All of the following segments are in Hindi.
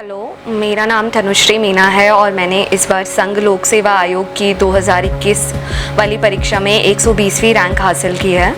हेलो, मेरा नाम तनुश्री मीना है और मैंने इस बार संघ लोक सेवा आयोग की 2021 वाली परीक्षा में 120वीं रैंक हासिल की है।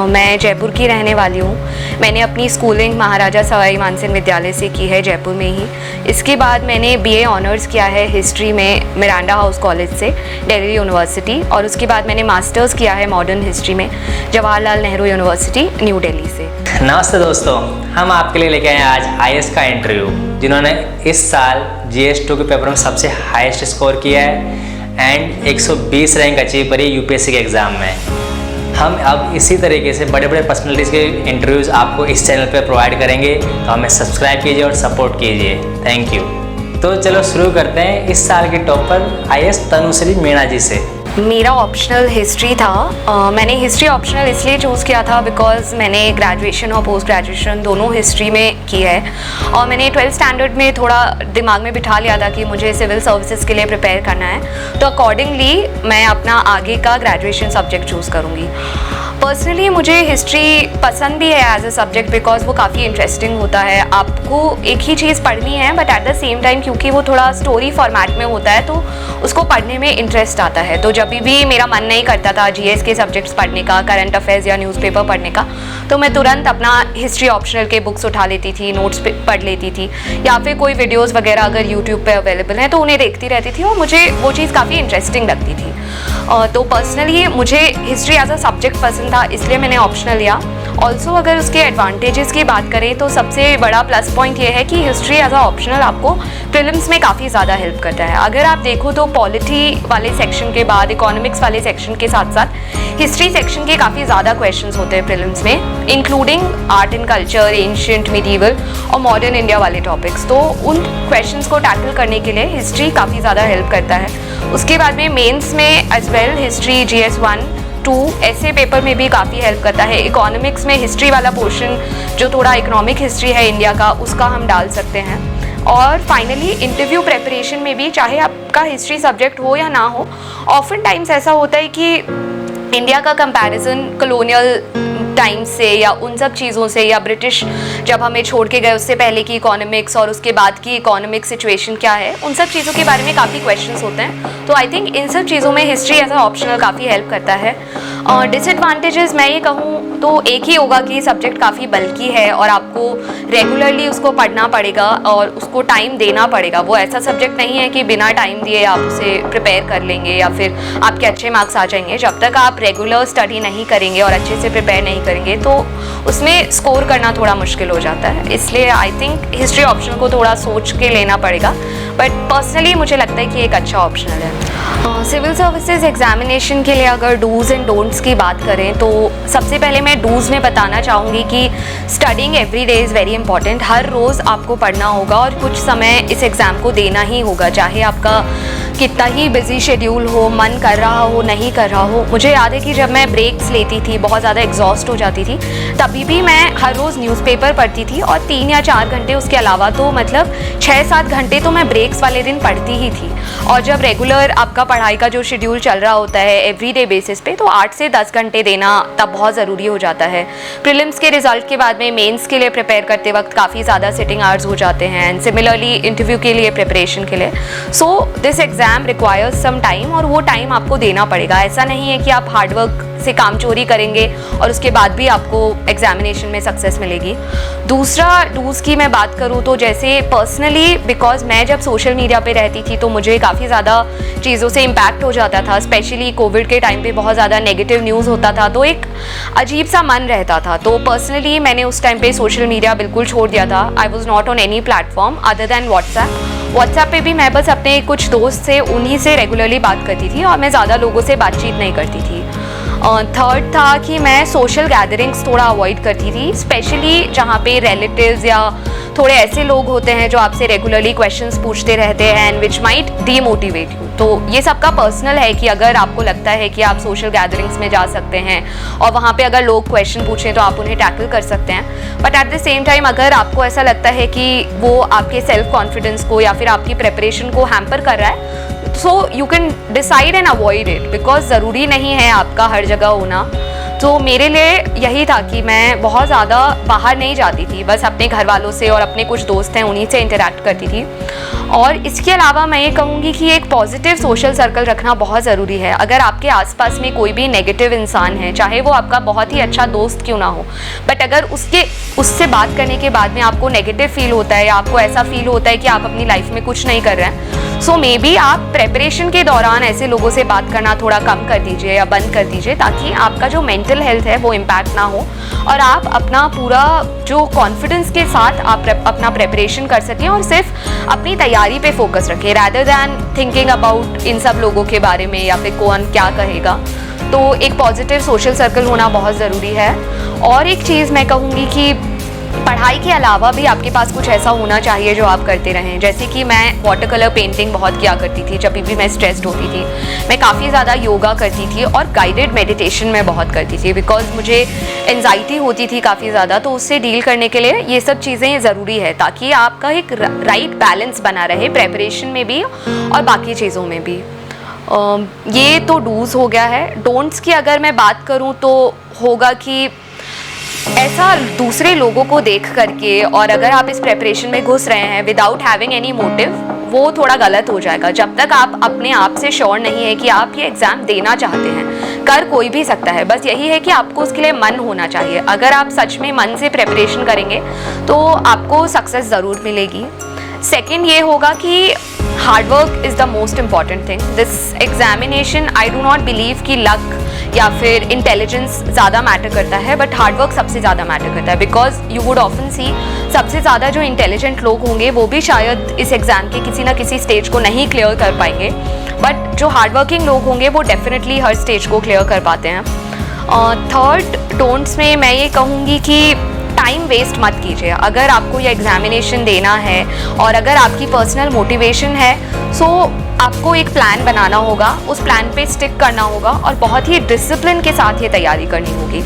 मैं जयपुर की रहने वाली हूँ। मैंने अपनी स्कूलिंग महाराजा सवाई मानसिंह विद्यालय से की है, जयपुर में ही। इसके बाद मैंने BA ऑनर्स किया है हिस्ट्री में मिरांडा हाउस कॉलेज से, दिल्ली यूनिवर्सिटी, और उसके बाद मैंने मास्टर्स किया है मॉडर्न हिस्ट्री में जवाहरलाल नेहरू यूनिवर्सिटी, न्यू दिल्ली से। नमस्ते दोस्तों, हम आपके लिए लेके आए आज IAS का इंटरव्यू, जिन्होंने इस साल GS2 के पेपर में सबसे हाईएस्ट स्कोर किया है एंड 120 रैंक अचीव करी UPSC के एग्ज़ाम में। हम अब इसी तरीके से बड़े बड़े पर्सनैलिटीज़ के इंटरव्यूज़ आपको इस चैनल पे प्रोवाइड करेंगे, तो हमें सब्सक्राइब कीजिए और सपोर्ट कीजिए। Thank you. तो चलो शुरू करते हैं इस साल की टॉपर IAS तनुश्री मीणा जी से। मेरा ऑप्शनल हिस्ट्री था। मैंने हिस्ट्री ऑप्शनल इसलिए चूज़ किया था बिकॉज मैंने ग्रेजुएशन और पोस्ट ग्रेजुएशन दोनों हिस्ट्री में की है, और मैंने 12th स्टैंडर्ड में थोड़ा दिमाग में बिठा लिया था कि मुझे सिविल सर्विसेज के लिए प्रिपेयर करना है, तो अकॉर्डिंगली मैं अपना आगे का ग्रेजुएशन सब्जेक्ट चूज़ करूँगी। पर्सनली मुझे हिस्ट्री पसंद भी है एज अ सब्जेक्ट बिकॉज वो काफ़ी इंटरेस्टिंग होता है। आपको एक ही चीज़ पढ़नी है, but at the same time क्योंकि वो थोड़ा स्टोरी फॉर्मेट में होता है तो उसको पढ़ने में इंटरेस्ट आता है। तो जब भी मेरा मन नहीं करता था GS के सब्जेक्ट्स पढ़ने का, करंट अफेयर्स या न्यूज़पेपर पढ़ने का, तो मैं तुरंत अपना हिस्ट्री ऑप्शनल के बुक्स उठा लेती थी, नोट्स पढ़ लेती थी, या फिर कोई वीडियोज़ वगैरह अगर यूट्यूब पर अवेलेबल हैं तो उन्हें देखती रहती थी, और मुझे वो चीज़ काफ़ी इंटरेस्टिंग लगती थी। तो पर्सनली मुझे हिस्ट्री एज अ सब्जेक्ट पसंद था, इसलिए मैंने ऑप्शनल लिया। ऑल्सो अगर उसके एडवांटेजेस की बात करें तो सबसे बड़ा प्लस पॉइंट ये है कि हिस्ट्री एज अ ऑप्शनल आपको प्रीलिम्स में काफ़ी ज़्यादा हेल्प करता है। अगर आप देखो तो पॉलिटी वाले सेक्शन के बाद इकोनॉमिक्स वाले सेक्शन के साथ साथ हिस्ट्री सेक्शन के काफ़ी ज़्यादा क्वेश्चंस होते हैं प्रीलिम्स में, including art and culture, ancient, medieval और मॉडर्न इंडिया वाले टॉपिक्स। तो उन क्वेश्चंस को टैकल करने के लिए हिस्ट्री काफ़ी ज़्यादा हेल्प करता है। उसके बाद में मेंस में एज वेल हिस्ट्री GS1, 2 ऐसे पेपर में भी काफ़ी हेल्प करता है। इकोनॉमिक्स में हिस्ट्री वाला पोर्शन जो थोड़ा इकोनॉमिक हिस्ट्री है इंडिया का, उसका हम डाल सकते हैं। और फाइनली इंटरव्यू प्रेपरेशन में भी, चाहे आपका हिस्ट्री सब्जेक्ट हो या ना हो, ऑफन टाइम्स ऐसा होता है कि इंडिया का कंपैरिजन कॉलोनियल टाइम्स से या उन सब चीज़ों से, या ब्रिटिश जब हमें छोड़ के गए उससे पहले की इकोनॉमिक्स और उसके बाद की इकोनॉमिक सिचुएशन क्या है, उन सब चीज़ों के बारे में काफ़ी क्वेश्चंस होते हैं। तो आई थिंक इन सब चीज़ों में हिस्ट्री एज अ ऑप्शनल काफ़ी हेल्प करता है। और डिसएडवांटेजेस मैं ये कहूँ तो एक ही होगा कि सब्जेक्ट काफ़ी बल्कि है और आपको रेगुलरली उसको पढ़ना पड़ेगा और उसको टाइम देना पड़ेगा। वो ऐसा सब्जेक्ट नहीं है कि बिना टाइम दिए आप उसे प्रिपेयर कर लेंगे या फिर आपके अच्छे मार्क्स आ जाएंगे। जब तक आप रेगुलर स्टडी नहीं करेंगे और अच्छे से प्रिपेयर नहीं करेंगे तो उसमें स्कोर करना थोड़ा मुश्किल हो जाता है। इसलिए आई थिंक हिस्ट्री ऑप्शन को थोड़ा सोच के लेना पड़ेगा, बट पर्सनली मुझे लगता है कि एक अच्छा ऑप्शनल है। सिविल सर्विसेज एग्जामिनेशन के लिए अगर डूज एंड डोंट्स की बात करें तो सबसे पहले मैं डूज में बताना चाहूँगी कि studying every day is very important. हर रोज़ आपको पढ़ना होगा और कुछ समय इस एग्ज़ाम को देना ही होगा, चाहे आपका कितना ही बिजी शेड्यूल हो, मन कर रहा हो, नहीं कर रहा हो। मुझे याद है कि जब मैं ब्रेक्स लेती थी, बहुत ज़्यादा एग्जॉस्ट हो जाती थी, तभी भी मैं हर रोज़ न्यूज़पेपर पढ़ती थी और 3 या 4 घंटे उसके अलावा, तो मतलब 6-7 घंटे तो मैं ब्रेक्स वाले दिन पढ़ती ही थी। और जब रेगुलर आपका पढ़ाई का जो शेड्यूल चल रहा होता है एवरीडे बेसिस पे, तो 8 से 10 घंटे देना तब बहुत ज़रूरी हो जाता है। प्रीलिम्स के रिजल्ट के बाद में मेंस के लिए प्रिपेयर करते वक्त काफ़ी ज़्यादा सिटिंग आवर्स हो जाते हैं, एंड सिमिलरली इंटरव्यू के लिए प्रिपरेशन के लिए। So this exam requires some time, और वो टाइम आपको देना पड़ेगा। ऐसा नहीं है कि आप हार्डवर्क से काम चोरी करेंगे और उसके बाद भी आपको एग्जामिनेशन में सक्सेस मिलेगी। दूसरा डूज की मैं बात करूँ तो जैसे पर्सनली, बिकॉज मैं जब सोशल मीडिया पे रहती थी तो मुझे काफ़ी ज़्यादा चीज़ों से इम्पैक्ट हो जाता था, स्पेशली कोविड के टाइम पे बहुत ज़्यादा नेगेटिव न्यूज़ होता था, तो एक अजीब सा मन रहता था। तो पर्सनली मैंने उस टाइम पे सोशल मीडिया बिल्कुल छोड़ दिया था। I was not on any platform other than WhatsApp पे भी मैं बस अपने कुछ दोस्त से उन्हीं से रेगुलरली बात करती थी और मैं ज़्यादा लोगों से बातचीत नहीं करती थी। थर्ड था कि मैं सोशल गैदरिंग्स थोड़ा अवॉइड करती थी, स्पेशली जहाँ पे रिलेटिव्स या थोड़े ऐसे लोग होते हैं जो आपसे रेगुलरली क्वेश्चंस पूछते रहते हैं and which might demotivate you. तो ये सबका पर्सनल है कि अगर आपको लगता है कि आप सोशल गैदरिंग्स में जा सकते हैं और वहाँ पे अगर लोग क्वेश्चन पूछें तो आप उन्हें टैकल कर सकते हैं, but at the same time अगर आपको ऐसा लगता है कि वो आपके सेल्फ कॉन्फिडेंस को या फिर आपकी प्रिपरेशन को हैम्पर कर रहा है, so you can decide and avoid it, because ज़रूरी नहीं है आपका हर जगह होना। तो मेरे लिए यही था कि मैं बहुत ज़्यादा बाहर नहीं जाती थी, बस अपने घर वालों से और अपने कुछ दोस्त हैं उन्हीं से इंटरेक्ट करती थी। और इसके अलावा मैं ये कहूँगी कि एक पॉजिटिव सोशल सर्कल रखना बहुत ज़रूरी है। अगर आपके आसपास में कोई भी नेगेटिव इंसान है, चाहे वो आपका बहुत ही अच्छा दोस्त क्यों ना हो, बट अगर उससे बात करने के बाद में आपको नेगेटिव फील होता है या आपको ऐसा फील होता है कि आप अपनी लाइफ में कुछ नहीं कर रहे हैं, सो मे बी आप प्रेपरेशन के दौरान ऐसे लोगों से बात करना थोड़ा कम कर दीजिए या बंद कर दीजिए, ताकि आपका जो मेंटल हेल्थ है वो इम्पैक्ट ना हो और आप अपना पूरा जो कॉन्फिडेंस के साथ आप अपना प्रेपरेशन कर सकें और सिर्फ अपनी तैयारी पे फोकस रखें, rather than thinking about in सब लोगों के बारे में या फिर कौन क्या कहेगा। तो एक पॉजिटिव सोशल सर्कल होना बहुत ज़रूरी है। और एक चीज़ मैं कहूँगी कि पढ़ाई के अलावा भी आपके पास कुछ ऐसा होना चाहिए जो आप करते रहें। जैसे कि मैं वाटर कलर पेंटिंग बहुत किया करती थी जब भी मैं स्ट्रेस्ड होती थी। मैं काफ़ी ज़्यादा योगा करती थी और गाइडेड मेडिटेशन मैं बहुत करती थी, बिकॉज मुझे एंजाइटी होती थी काफ़ी ज़्यादा। तो उससे डील करने के लिए ये सब चीज़ें ज़रूरी है, ताकि आपका एक राइट बैलेंस बना रहे प्रेपरेशन में भी और बाकी चीज़ों में भी। ये तो डूज़ हो गया है। डोंट्स की अगर मैं बात करूँ तो होगा कि ऐसा दूसरे लोगों को देख करके और अगर आप इस प्रेपरेशन में घुस रहे हैं विदाउट हैविंग एनी मोटिव, वो थोड़ा गलत हो जाएगा। जब तक आप अपने आप से श्योर नहीं है कि आप ये एग्ज़ाम देना चाहते हैं, कर कोई भी सकता है, बस यही है कि आपको उसके लिए मन होना चाहिए। अगर आप सच में मन से प्रेपरेशन करेंगे तो आपको सक्सेस ज़रूर मिलेगी। सेकेंड ये होगा कि hard work is the most important thing. This examination I do not believe कि लक या फिर इंटेलिजेंस ज़्यादा मैटर करता है, बट हार्ड वर्क सबसे ज़्यादा मैटर करता है। बिकॉज यू वुड ऑफन सी सबसे ज़्यादा जो इंटेलिजेंट लोग होंगे वो भी शायद इस एग्ज़ाम के किसी ना किसी स्टेज को नहीं क्लियर कर पाएंगे, बट जो हार्ड वर्किंग लोग होंगे वो डेफिनेटली हर स्टेज को क्लियर कर पाते हैं। थर्ड डोंट्स में मैं ये कहूँगी कि टाइम वेस्ट मत कीजिए। अगर आपको ये एग्जामिनेशन देना है और अगर आपकी पर्सनल मोटिवेशन है, सो आपको एक प्लान बनाना होगा, उस प्लान पे स्टिक करना होगा और बहुत ही डिसिप्लिन के साथ ये तैयारी करनी होगी।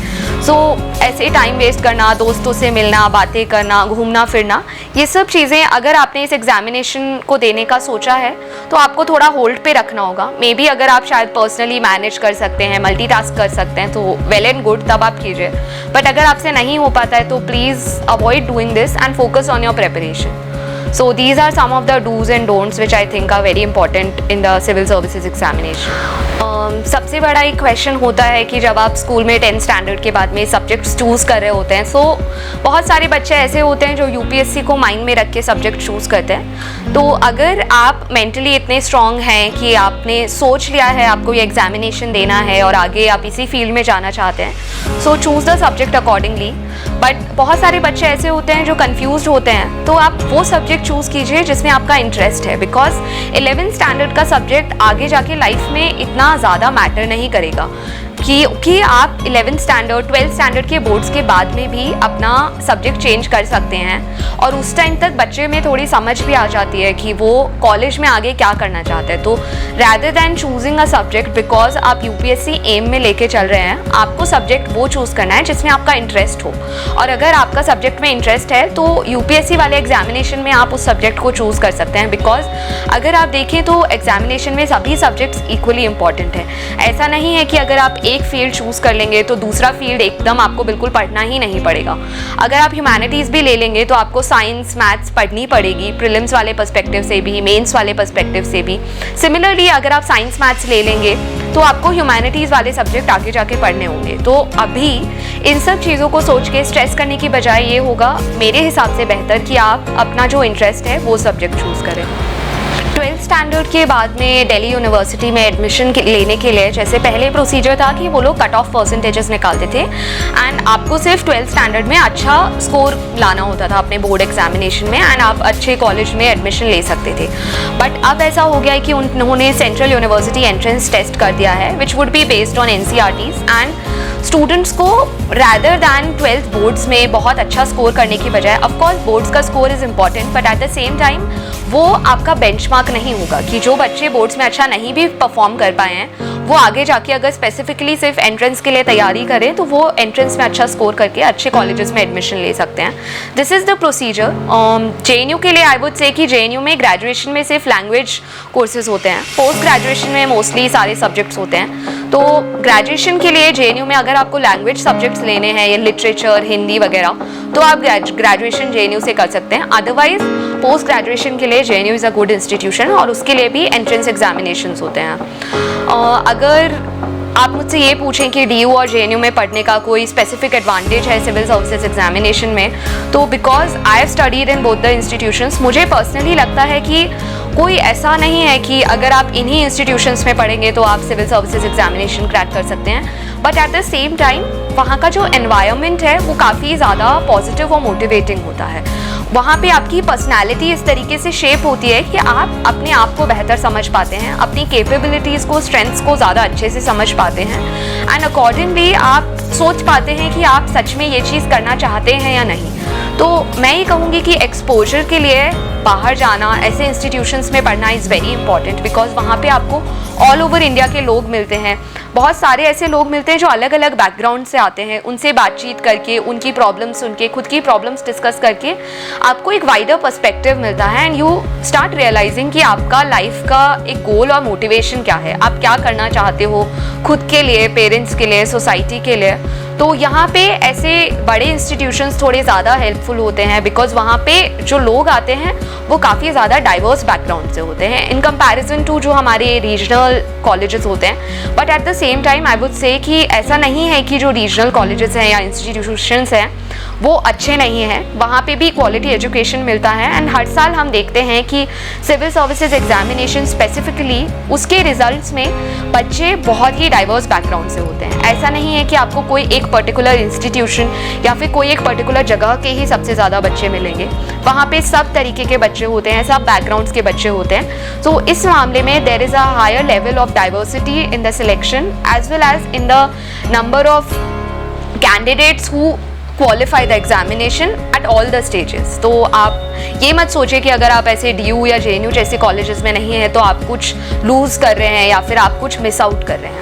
सो ऐसे टाइम वेस्ट करना, दोस्तों से मिलना, बातें करना, घूमना फिरना, ये सब चीज़ें अगर आपने इस एग्जामिनेशन को देने का सोचा है तो आपको थोड़ा होल्ड पे रखना होगा। मे बी अगर आप शायद पर्सनली मैनेज कर सकते हैं, मल्टीटास्क कर सकते हैं तो वेल एंड गुड, तब आप कीजिए। बट अगर आपसे नहीं हो पाता है तो please avoid doing this and focus on your preparation. So these are some of the do's and don'ts which I think are very important in the civil services examination. सबसे बड़ा एक क्वेश्चन होता है कि जब आप स्कूल में 10th स्टैंडर्ड के बाद में सब्जेक्ट्स चूज़ कर रहे होते हैं, सो बहुत सारे बच्चे ऐसे होते हैं जो यूपीएससी को माइंड में रख के सब्जेक्ट चूज़ करते हैं। तो अगर आप मेंटली इतने स्ट्रांग हैं कि आपने सोच लिया है आपको ये एग्जामिनेशन देना है और आगे आप इसी फील्ड में जाना चाहते हैं, सो choose the subject accordingly. But बहुत सारे बच्चे ऐसे होते हैं जो कन्फ्यूज होते हैं, तो आप वो सब्जेक्ट चूज़ कीजिए जिसमें आपका इंटरेस्ट है, बिकॉज 11th स्टैंडर्ड का सब्जेक्ट आगे जाके लाइफ में इतना ज़्यादा मैटर नहीं करेगा कि आप 11th स्टैंडर्ड 12th स्टैंडर्ड के बोर्ड्स के बाद में भी अपना सब्जेक्ट चेंज कर सकते हैं और उस टाइम तक बच्चे में थोड़ी समझ भी आ जाती है कि वो कॉलेज में आगे क्या करना चाहते हैं। तो rather than choosing a subject because आप यूपीएससी एम में लेके चल रहे हैं, आपको सब्जेक्ट वो चूज़ करना है जिसमें आपका इंटरेस्ट हो। और अगर आपका सब्जेक्ट में इंटरेस्ट है तो यूपीएससी वाले एग्जामिनेशन में आप उस सब्जेक्ट को चूज़ कर सकते हैं, बिकॉज अगर आप देखें तो एग्जामिनेशन में सभी सब्जेक्ट्स इक्वली इंपॉर्टेंट है। ऐसा नहीं है कि अगर आप एक फील्ड चूज़ कर लेंगे तो दूसरा फील्ड एकदम आपको बिल्कुल पढ़ना ही नहीं पड़ेगा। अगर आप ह्यूमैनिटीज़ भी ले लेंगे तो आपको साइंस मैथ्स पढ़नी पड़ेगी, प्रीलिम्स वाले पर्सपेक्टिव से भी, मेंस वाले पर्सपेक्टिव से भी। सिमिलरली अगर आप साइंस मैथ्स ले लेंगे तो आपको ह्यूमैनिटीज़ वाले सब्जेक्ट आगे जाके पढ़ने होंगे। तो अभी इन सब चीज़ों को सोच के स्ट्रेस करने की बजाय ये होगा मेरे हिसाब से बेहतर कि आप अपना जो इंटरेस्ट है वो सब्जेक्ट चूज़ करें। 12th स्टैंडर्ड के बाद में दिल्ली यूनिवर्सिटी में एडमिशन लेने के लिए जैसे पहले प्रोसीजर था कि वो लोग कट ऑफ परसेंटेजेस निकालते थे एंड आपको सिर्फ 12th स्टैंडर्ड में अच्छा स्कोर लाना होता था अपने बोर्ड एग्जामिनेशन में एंड आप अच्छे कॉलेज में एडमिशन ले सकते थे। बट अब ऐसा हो गया है कि उन्होंने सेंट्रल यूनिवर्सिटी एंट्रेंस टेस्ट कर दिया है which would be based on NCERTs and students को रैदर दैन 12th बोर्ड्स में बहुत अच्छा स्कोर करने की बजाय, ऑफकोर्स बोर्ड्स का score is important but at the same time वो आपका बेंचमार्क नहीं होगा कि जो बच्चे बोर्ड्स में अच्छा नहीं भी परफॉर्म कर पाए हैं वो आगे जाके अगर स्पेसिफिकली सिर्फ एंट्रेंस के लिए तैयारी करें तो वो एंट्रेंस में अच्छा स्कोर करके अच्छे कॉलेजेस में एडमिशन ले सकते हैं। This is the procedure. JNU के लिए आई वुड से कि JNU में ग्रेजुएशन में सिर्फ लैंग्वेज कोर्सेज होते हैं, पोस्ट ग्रेजुएशन में मोस्टली सारे सब्जेक्ट्स होते हैं। तो ग्रेजुएशन के लिए JNU में अगर आपको लैंग्वेज सब्जेक्ट्स लेने हैं या लिटरेचर हिंदी वगैरह तो आप ग्रेजुएशन JNU से कर सकते हैं। अदरवाइज पोस्ट ग्रेजुएशन के लिए JNU is a good institution और उसके लिए भी एंट्रेंस एग्जामिनेशंस होते हैं। अगर आप मुझसे ये पूछें कि DU और JNU में पढ़ने का कोई स्पेसिफिक एडवांटेज है सिविल सर्विसेज एग्जामिनेशन में, तो because I have studied in both the institutions, मुझे पर्सनली लगता है कि कोई ऐसा नहीं है कि अगर आप इन्हीं इंस्टीट्यूशंस में पढ़ेंगे तो आप सिविल सर्विसेज एग्जामिनेशन क्रैक कर सकते हैं। But at the same time वहाँ का जो एनवायरनमेंट है वो काफ़ी ज़्यादा पॉजिटिव और मोटिवेटिंग होता है। वहाँ पे आपकी पर्सनैलिटी इस तरीके से शेप होती है कि आप अपने आप को बेहतर समझ पाते हैं, अपनी कैपेबिलिटीज़ को, स्ट्रेंथ्स को ज़्यादा अच्छे से समझ पाते हैं एंड अकॉर्डिंगली आप सोच पाते हैं कि आप सच में ये चीज़ करना चाहते हैं या नहीं। तो मैं ये कहूँगी कि एक्सपोजर के लिए बाहर जाना, ऐसे इंस्टीट्यूशंस में पढ़ना इज़ वेरी इंपॉर्टेंट बिकॉज वहाँ पे आपको ऑल ओवर इंडिया के लोग मिलते हैं। बहुत सारे ऐसे लोग मिलते हैं जो अलग अलग बैकग्राउंड से आते हैं, उनसे बातचीत करके, उनकी प्रॉब्लम्स सुन के, खुद की प्रॉब्लम्स डिस्कस करके आपको एक वाइडर पर्सपेक्टिव मिलता है एंड यू स्टार्ट रियलाइजिंग कि आपका लाइफ का एक गोल और मोटिवेशन क्या है, आप क्या करना चाहते हो खुद के लिए, पेरेंट्स के लिए, सोसाइटी के लिए। तो यहाँ पे ऐसे बड़े इंस्टीट्यूशंस थोड़े ज़्यादा हेल्पफुल होते हैं बिकॉज वहाँ पे जो लोग आते हैं वो काफ़ी ज़्यादा डाइवर्स बैकग्राउंड से होते हैं इन कंपैरिजन टू जो हमारे रीजनल कॉलेजेस होते हैं। But at the same time I would say कि ऐसा नहीं है कि जो रीजनल कॉलेजेस हैं या इंस्टीट्यूशंस हैं वो अच्छे नहीं हैं, वहाँ पे भी क्वालिटी एजुकेशन मिलता है एंड हर साल हम देखते हैं कि सिविल सर्विसेज एग्जामिनेशन स्पेसिफिकली उसके रिजल्ट्स में बच्चे बहुत ही डाइवर्स बैकग्राउंड से होते हैं। ऐसा नहीं है कि आपको कोई एक पर्टिकुलर इंस्टीट्यूशन या फिर कोई एक पर्टिकुलर जगह के ही सबसे ज़्यादा बच्चे मिलेंगे, वहाँ पे सब तरीके के बच्चे होते हैं, सब बैकग्राउंड्स के बच्चे होते हैं। तो इस मामले में there is a higher level of diversity in the selection as well as in the number of candidates who qualify the examination at all the stages. तो आप ये मत सोचिए कि अगर आप ऐसे DU या JNU जैसे कॉलेजेस में नहीं हैं तो आप कुछ लूज़ कर रहे हैं या फिर आप कुछ मिस आउट कर रहे हैं।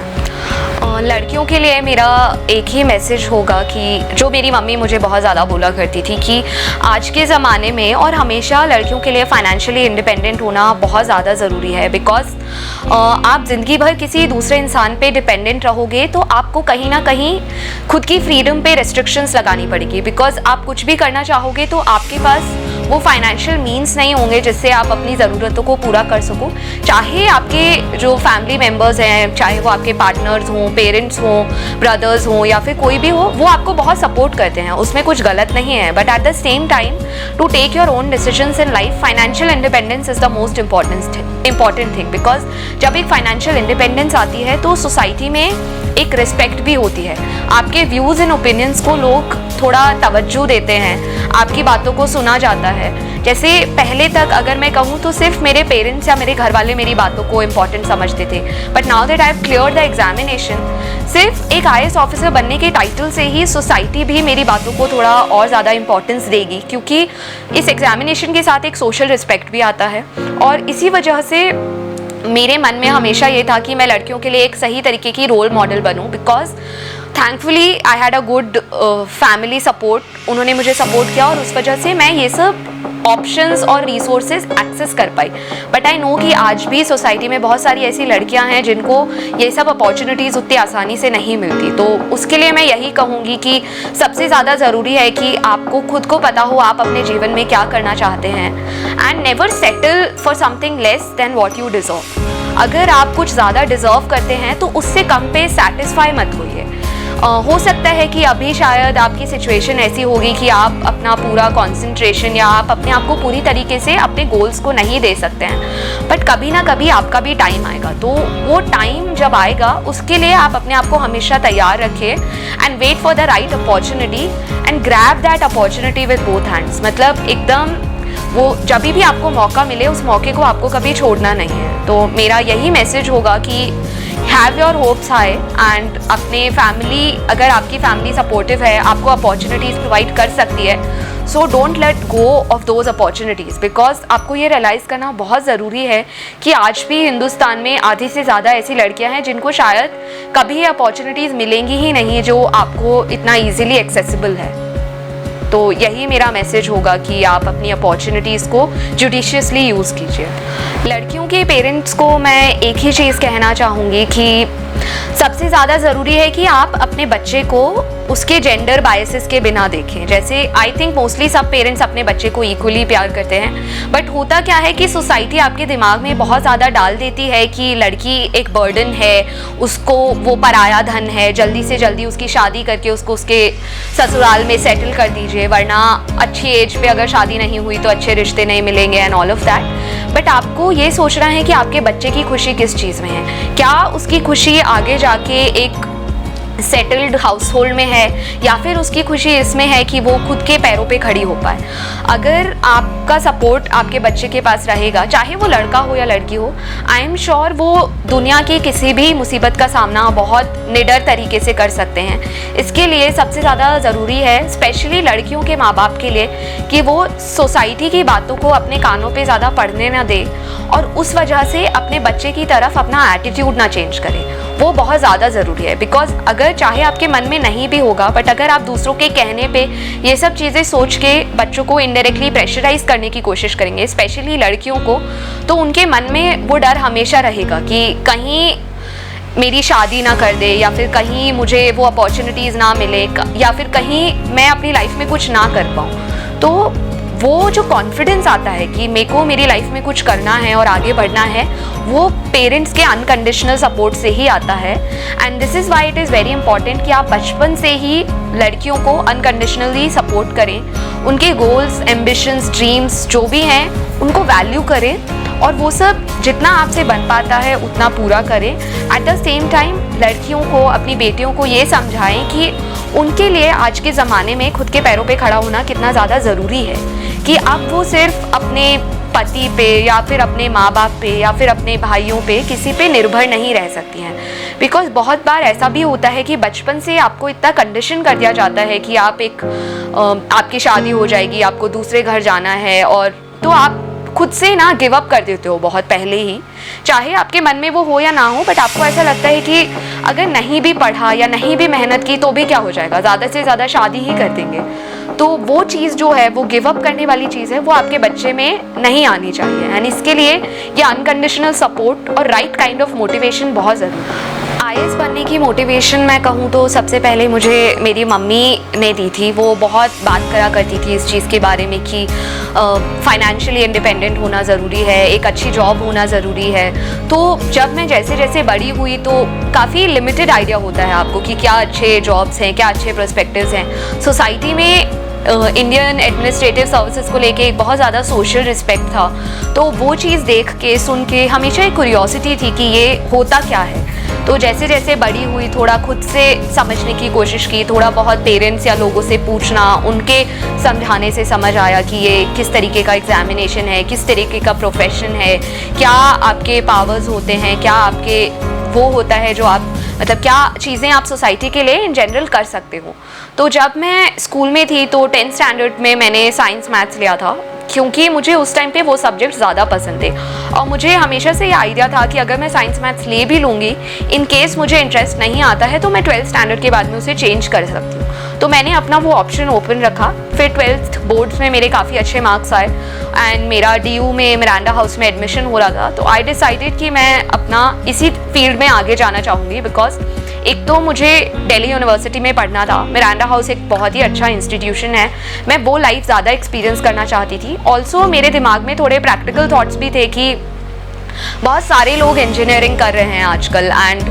लड़कियों के लिए मेरा एक ही मैसेज होगा कि जो मेरी मम्मी मुझे बहुत ज़्यादा बोला करती थी कि आज के ज़माने में और हमेशा लड़कियों के लिए फाइनेंशियली इंडिपेंडेंट होना बहुत ज़्यादा ज़रूरी है बिकॉज आप ज़िंदगी भर किसी दूसरे इंसान पे डिपेंडेंट रहोगे तो आपको कहीं ना कहीं खुद की फ्रीडम पे रेस्ट्रिक्शंस लगानी पड़ेगी बिकॉज आप कुछ भी करना चाहोगे तो आपके पास वो फाइनेंशियल मीन्स नहीं होंगे जिससे आप अपनी ज़रूरतों को पूरा कर सको। चाहे आपके जो फैमिली मेम्बर्स हैं, चाहे वो आपके पार्टनर्स हों, पेरेंट्स हों, ब्रदर्स हों या फिर कोई भी हो, वो आपको बहुत सपोर्ट करते हैं, उसमें कुछ गलत नहीं है। But at the same time to take your own decisions in life, financial independence is the most important thing because जब एक फाइनेंशियल इंडिपेंडेंस आती है तो सोसाइटी में एक रिस्पेक्ट भी होती है, आपके व्यूज़ एंड ओपिनियंस को लोग थोड़ा तवज्जो देते हैं, आपकी बातों को सुना जाता है। जैसे पहले तक अगर मैं कहूँ तो सिर्फ मेरे पेरेंट्स या मेरे घर वाले मेरी बातों को इम्पॉर्टेंट समझते थे, but now that I have cleared the examination, सिर्फ एक IAS ऑफिसर बनने के टाइटल से ही सोसाइटी भी मेरी बातों को थोड़ा और ज़्यादा इंपॉर्टेंस देगी क्योंकि इस एग्जामिनेशन के साथ एक सोशल रिस्पेक्ट भी आता है। और इसी वजह से मेरे मन में हमेशा ये था कि मैं लड़कियों के लिए एक सही तरीके की रोल मॉडल बनूं because thankfully I had a good family support, उन्होंने मुझे सपोर्ट किया और उस वजह से मैं ये सब ऑप्शंस और रिसोर्सेज एक्सेस कर पाई। बट आई नो कि आज भी सोसाइटी में बहुत सारी ऐसी लड़कियां हैं जिनको ये सब अपॉर्चुनिटीज़ उतनी आसानी से नहीं मिलती। तो उसके लिए मैं यही कहूँगी कि सबसे ज़्यादा ज़रूरी है कि आपको खुद को पता हो आप अपने जीवन में क्या करना चाहते हैं and never settle for something less than what you deserve. अगर आप कुछ ज़्यादा डिज़र्व करते हैं तो उससे कम पे सेटिस्फाई मत होइए। हो सकता है कि अभी शायद आपकी सिचुएशन ऐसी होगी कि आप अपना पूरा कंसंट्रेशन या आप अपने आप को पूरी तरीके से अपने गोल्स को नहीं दे सकते हैं, बट कभी ना कभी आपका भी टाइम आएगा। तो वो टाइम जब आएगा उसके लिए आप अपने आप को हमेशा तैयार रखिए and wait for the right opportunity and grab that opportunity with both hands. मतलब एकदम वो जब भी आपको मौका मिले उस मौके को आपको कभी छोड़ना नहीं है। तो मेरा यही मैसेज होगा कि have your hopes high and अपने फैमिली, अगर आपकी फैमिली सपोर्टिव है, आपको अपॉर्चुनिटीज़ प्रोवाइड कर सकती है, so don't let go of those opportunities because आपको ये रियलाइज़ करना बहुत ज़रूरी है कि आज भी हिंदुस्तान में आधी से ज़्यादा ऐसी लड़कियां हैं जिनको शायद कभी ये अपॉर्चुनिटीज़ मिलेंगी ही नहीं जो आपको इतना ईजिली एक्सेसिबल है। तो यही मेरा मैसेज होगा कि आप अपनी अपॉर्चुनिटीज़ को जुडिशियसली यूज़ कीजिए। लड़कियों के पेरेंट्स को मैं एक ही चीज़ कहना चाहूँगी कि सबसे ज़्यादा ज़रूरी है कि आप अपने बच्चे को उसके जेंडर बायसेस के बिना देखें। जैसे आई थिंक मोस्टली सब पेरेंट्स अपने बच्चे को इक्वली प्यार करते हैं, बट होता क्या है कि सोसाइटी आपके दिमाग में बहुत ज़्यादा डाल देती है कि लड़की एक बर्डन है, उसको वो पराया धन है, जल्दी से जल्दी उसकी शादी करके उसको उसके ससुराल में सेटल कर दीजिए, वरना अच्छी एज पे अगर शादी नहीं हुई तो अच्छे रिश्ते नहीं मिलेंगे and all of that. But आपको ये सोचना है कि आपके बच्चे की खुशी किस चीज़ में है। क्या उसकी खुशी आगे जाके एक सेटल्ड हाउस होल्ड में है, या फिर उसकी खुशी इसमें है कि वो खुद के पैरों पे खड़ी हो पाए। अगर आपका सपोर्ट आपके बच्चे के पास रहेगा, चाहे वो लड़का हो या लड़की हो, आई एम श्योर वो दुनिया की किसी भी मुसीबत का सामना बहुत निडर तरीके से कर सकते हैं। इसके लिए सबसे ज़्यादा ज़रूरी है, स्पेशली लड़कियों के माँ बाप के लिए, कि वो सोसाइटी की बातों को अपने कानों पे ज़्यादा पढ़ने ना दे और उस वजह से अपने बच्चे की तरफ अपना एटीट्यूड ना चेंज करें। वो बहुत ज़्यादा ज़रूरी है, बिकॉज अगर चाहे आपके मन में नहीं भी होगा, बट अगर आप दूसरों के कहने पे ये सब चीज़ें सोच के बच्चों को इनडायरेक्टली प्रेशराइज करने की कोशिश करेंगे, स्पेशली लड़कियों को, तो उनके मन में वो डर हमेशा रहेगा कि कहीं मेरी शादी ना कर दे, या फिर कहीं मुझे वो अपॉर्चुनिटीज़ ना मिले, या फिर कहीं मैं अपनी लाइफ में कुछ ना कर पाऊँ। तो वो जो कॉन्फिडेंस आता है कि मेरे को मेरी लाइफ में कुछ करना है और आगे बढ़ना है, वो पेरेंट्स के अनकंडीशनल सपोर्ट से ही आता है। And this is why it is very important कि आप बचपन से ही लड़कियों को अनकंडीशनली सपोर्ट करें, उनके गोल्स, एम्बिशंस, ड्रीम्स जो भी हैं उनको वैल्यू करें, और वो सब जितना आपसे बन पाता है उतना पूरा करें। एट द सेम टाइम लड़कियों को, अपनी बेटियों को ये समझाएं कि उनके लिए आज के ज़माने में खुद के पैरों पे खड़ा होना कितना ज़्यादा ज़रूरी है, कि अब वो सिर्फ अपने पति पे या फिर अपने माँ बाप पे या फिर अपने भाइयों पे किसी पे निर्भर नहीं रह सकती हैं। बिकॉज बहुत बार ऐसा भी होता है कि बचपन से आपको इतना कंडीशन कर दिया जाता है कि आप आपकी शादी हो जाएगी, आपको दूसरे घर जाना है, और तो आप खुद से ना गिव अप कर देते हो बहुत पहले ही, चाहे आपके मन में वो हो या ना हो, बट आपको ऐसा लगता है कि अगर नहीं भी पढ़ा या नहीं भी मेहनत की तो भी क्या हो जाएगा, ज़्यादा से ज़्यादा शादी ही कर देंगे। तो वो चीज़ जो है, वो गिव अप करने वाली चीज़ है, वो आपके बच्चे में नहीं आनी चाहिए। एंड इसके लिए ये अनकंडीशनल सपोर्ट और राइट काइंड ऑफ मोटिवेशन बहुत ज़रूरी है। आईएएस बनने की मोटिवेशन मैं कहूँ तो सबसे पहले मुझे मेरी मम्मी ने दी थी। वो बहुत बात करा करती थी इस चीज़ के बारे में कि फाइनेंशियली इंडिपेंडेंट होना ज़रूरी है, एक अच्छी जॉब होना ज़रूरी है। तो जब मैं जैसे जैसे बड़ी हुई तो काफ़ी लिमिटेड आइडिया होता है आपको कि क्या अच्छे जॉब्स हैं, क्या अच्छे पर्सपेक्टिव्स हैं। सोसाइटी में इंडियन एडमिनिस्ट्रेटिव सर्विसेज को लेके एक बहुत ज़्यादा सोशल रिस्पेक्ट था, तो वो चीज़ देख के सुन के हमेशा एक क्यूरियोसिटी थी कि ये होता क्या है। तो जैसे जैसे बड़ी हुई थोड़ा खुद से समझने की कोशिश की, थोड़ा बहुत पेरेंट्स या लोगों से पूछना, उनके समझाने से समझ आया कि ये किस तरीके का एग्जामिनेशन है, किस तरीके का प्रोफेशन है, क्या आपके पावर्स होते हैं, क्या आपके वो होता है जो आप मतलब क्या चीज़ें आप सोसाइटी के लिए इन जनरल कर सकते हो। तो जब मैं स्कूल में थी तो 10th स्टैंडर्ड में मैंने साइंस मैथ्स लिया था, क्योंकि मुझे उस टाइम पे वो सब्जेक्ट ज़्यादा पसंद थे और मुझे हमेशा से ये आइडिया था कि अगर मैं साइंस मैथ्स ले भी लूँगी, इन केस मुझे इंटरेस्ट नहीं आता है तो मैं 12th स्टैंडर्ड के बाद में उसे चेंज कर सकती हूँ। तो मैंने अपना वो ऑप्शन ओपन रखा। फिर 12th बोर्ड्स में मेरे काफ़ी अच्छे मार्क्स आए एंड मेरा DU में मिरांडा हाउस में एडमिशन हो रहा था। तो आई डिसाइडेड कि मैं अपना इसी फील्ड में आगे जाना चाहूँगी, बिकॉज एक तो मुझे दिल्ली यूनिवर्सिटी में पढ़ना था, मिरांडा हाउस एक बहुत ही अच्छा इंस्टीट्यूशन है, मैं वो लाइफ ज़्यादा एक्सपीरियंस करना चाहती थी। ऑल्सो मेरे दिमाग में थोड़े प्रैक्टिकल थॉट्स भी थे कि बहुत सारे लोग इंजीनियरिंग कर रहे हैं आजकल एंड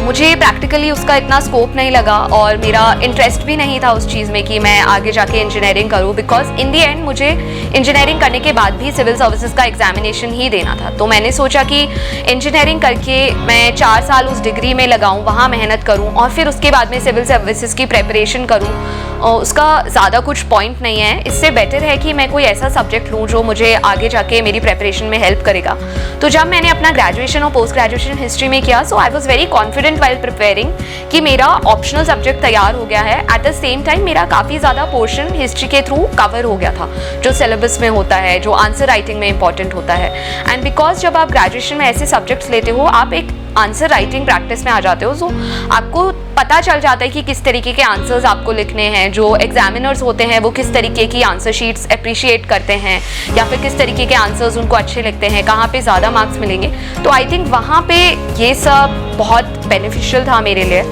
मुझे प्रैक्टिकली उसका इतना स्कोप नहीं लगा और मेरा इंटरेस्ट भी नहीं था उस चीज़ में कि मैं आगे जाके इंजीनियरिंग करूं, बिकॉज इन दी एंड मुझे इंजीनियरिंग करने के बाद भी सिविल सर्विसेज का एग्जामिनेशन ही देना था। तो मैंने सोचा कि इंजीनियरिंग करके मैं 4 साल उस डिग्री में लगाऊं, वहाँ मेहनत करूं और फिर उसके बाद में सिविल सर्विसेज की प्रेपरेशन करूं। उसका ज़्यादा कुछ पॉइंट नहीं है, इससे बेटर है कि मैं कोई ऐसा सब्जेक्ट लूँ जो मुझे आगे जाके मेरी प्रेपरेशन में हेल्प करेगा। तो जब मैंने अपना ग्रेजुएशन और पोस्ट ग्रेजुएशन हिस्ट्री में किया, so I was very confident while preparing कि मेरा ऑप्शनल सब्जेक्ट तैयार हो गया है। एट द सेम टाइम मेरा काफ़ी ज़्यादा पोर्शन हिस्ट्री के थ्रू कवर हो गया था, जो सिलेबस में होता है, जो आंसर राइटिंग में इंपॉर्टेंट होता है। एंड बिकॉज जब आप ग्रेजुएशन में ऐसे सब्जेक्ट्स लेते हो, आप एक आंसर राइटिंग प्रैक्टिस में आ जाते हो, सो आपको पता चल जाता है कि किस तरीके के आंसर्स आपको लिखने हैं, जो एग्जामिनर्स होते हैं वो किस तरीके की आंसर शीट्स अप्रिशिएट करते हैं या फिर किस तरीके के आंसर्स उनको अच्छे लगते हैं, कहाँ पे ज़्यादा मार्क्स मिलेंगे। तो आई थिंक वहाँ पे ये सब बहुत बेनिफिशियल था मेरे लिए।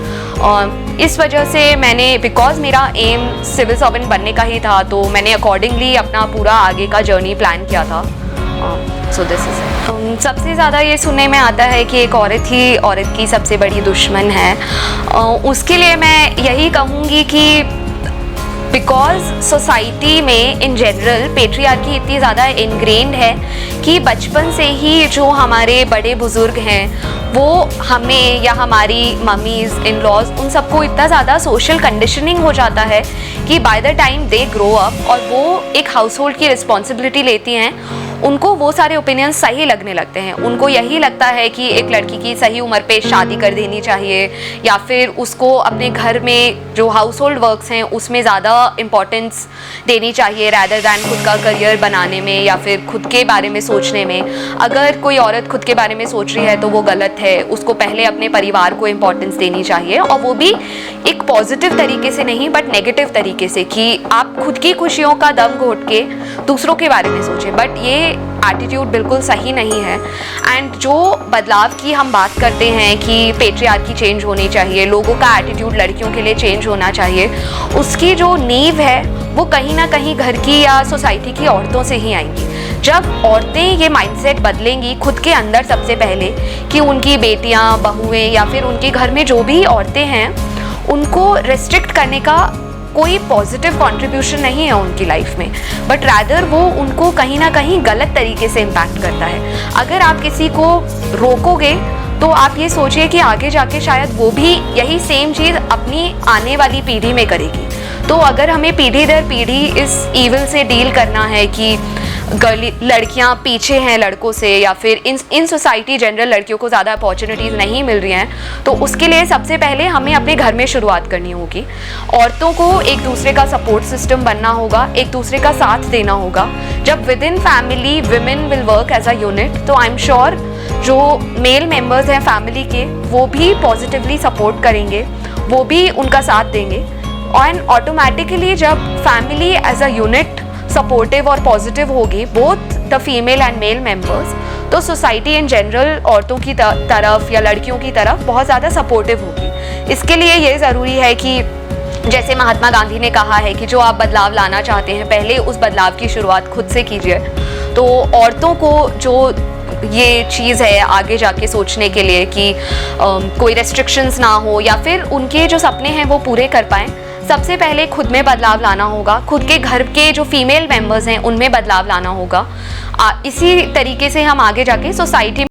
और इस वजह से मैंने, बिकॉज मेरा एम सिविल सर्वेंट बनने का ही था, तो मैंने अकॉर्डिंगली अपना पूरा आगे का जर्नी प्लान किया था। सो दिस इज सबसे ज़्यादा ये सुनने में आता है कि एक औरत ही औरत की सबसे बड़ी दुश्मन है। उसके लिए मैं यही कहूँगी कि बिकॉज सोसाइटी में इन जनरल पेट्रियार्की इतनी ज़्यादा इनग्रेन्ड है कि बचपन से ही जो हमारे बड़े बुज़ुर्ग हैं वो हमें या हमारी मम्मीज़, इन लॉज, उन सबको इतना ज़्यादा सोशल कंडीशनिंग हो जाता है कि by the time they grow up और वो एक हाउस होल्ड की रिस्पॉन्सिबिलिटी लेती हैं, उनको वो सारे ओपिनियन सही लगने लगते हैं। उनको यही लगता है कि एक लड़की की सही उम्र पे शादी कर देनी चाहिए या फिर उसको अपने घर में जो हाउस होल्ड वर्क्स हैं उसमें ज़्यादा इम्पोर्टेंस देनी चाहिए रैदर दैन खुद का करियर बनाने में या फिर खुद के बारे में सोचने में। अगर कोई औरत खुद के बारे में सोच रही है तो वो गलत है, उसको पहले अपने परिवार को इम्पोर्टेंस देनी चाहिए, और वो भी एक पॉजिटिव तरीके से नहीं बट नेगेटिव तरीके से, कि आप खुद की खुशियों का दम घोट के दूसरों के बारे में सोचें। बट ये एटीट्यूड बिल्कुल सही नहीं है। एंड जो बदलाव की हम बात करते हैं कि पेट्रियार्की चेंज होनी चाहिए, लोगों का एटीट्यूड लड़कियों के लिए चेंज होना चाहिए, उसकी जो नींव है वो कहीं ना कहीं घर की या सोसाइटी की औरतों से ही आएंगी। जब औरतें ये माइंडसेट बदलेंगी खुद के अंदर सबसे पहले कि उनकी बेटियां, बहुएं या फिर उनके घर में जो भी औरतें हैं उनको रेस्ट्रिक्ट करने का कोई पॉजिटिव कंट्रीब्यूशन नहीं है उनकी लाइफ में, बट रैदर वो उनको कहीं ना कहीं गलत तरीके से इम्पैक्ट करता है। अगर आप किसी को रोकोगे तो आप ये सोचिए कि आगे जाके शायद वो भी यही सेम चीज़ अपनी आने वाली पीढ़ी में करेगी। तो अगर हमें पीढ़ी दर पीढ़ी इस ईविल से डील करना है कि लड़कियां पीछे हैं लड़कों से या फिर इन सोसाइटी जनरल लड़कियों को ज़्यादा अपॉर्चुनिटीज़ नहीं मिल रही हैं, तो उसके लिए सबसे पहले हमें अपने घर में शुरुआत करनी होगी। औरतों को एक दूसरे का सपोर्ट सिस्टम बनना होगा, एक दूसरे का साथ देना होगा। जब within family women will work as a unit, तो आई एम श्योर जो मेल मेंबर्स हैं फैमिली के वो भी पॉजिटिवली सपोर्ट करेंगे, वो भी उनका साथ देंगे। और ऑटोमेटिकली जब family as a unit supportive और पॉजिटिव होगी, both the female and male members, तो सोसाइटी इन जनरल औरतों की तरफ या लड़कियों की तरफ बहुत ज़्यादा सपोर्टिव होगी। इसके लिए ये ज़रूरी है कि जैसे महात्मा गांधी ने कहा है कि जो आप बदलाव लाना चाहते हैं पहले उस बदलाव की शुरुआत खुद से कीजिए। तो औरतों को जो ये चीज़ है आगे जाके सोचने के लिए कि कोई रेस्ट्रिक्शंस ना हो या फिर उनके जो सपने हैं वो पूरे कर पाएँ, सबसे पहले खुद में बदलाव लाना होगा, खुद के घर के जो फीमेल मेंबर्स हैं उनमें बदलाव लाना होगा। इसी तरीके से हम आगे जाके सोसाइटी